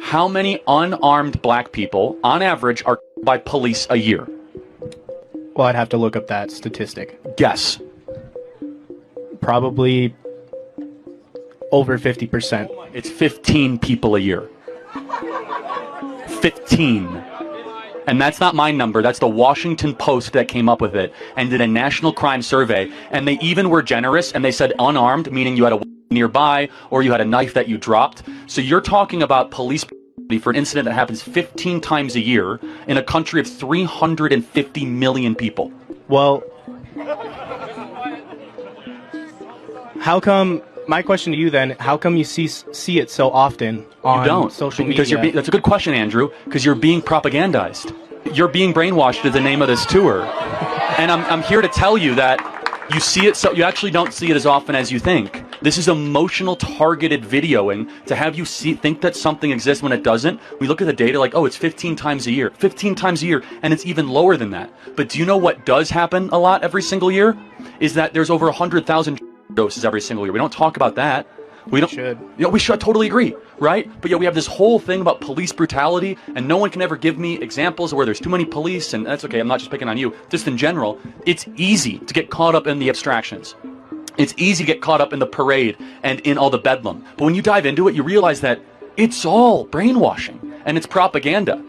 How many unarmed black people, on average, are by police a year? Well, I'd have to look up that statistic. Guess. Probably over 50%. It's 15 people a year. 15. And that's not my number. That's the Washington Post that came up with it and did a national crime survey. And they even were generous and they said unarmed, meaning you had a nearby or you had a knife that you dropped. So you're talking about police for an incident that happens 15 times a year in a country of 350 million people. Well, how come, my question to you then, how come you see it so often on social media? That's a good question, Andrew, because you're being propagandized. You're being brainwashed is the name of this tour. And I'm here to tell you that you see it, so you actually don't see it as often as you think. This is emotional targeted videoing to have you think that something exists when it doesn't. We look at the data like, oh, it's 15 times a year, 15 times a year, and it's even lower than that. But do you know what does happen a lot every single year? Is that there's over 100,000 doses every single year. We don't talk about that. We should. We should totally agree, right? But we have this whole thing about police brutality, and no one can ever give me examples where there's too many police, and that's okay, I'm not just picking on you. Just in general, it's easy to get caught up in the abstractions. It's easy to get caught up in the parade and in all the bedlam. But when you dive into it, you realize that it's all brainwashing, and it's propaganda.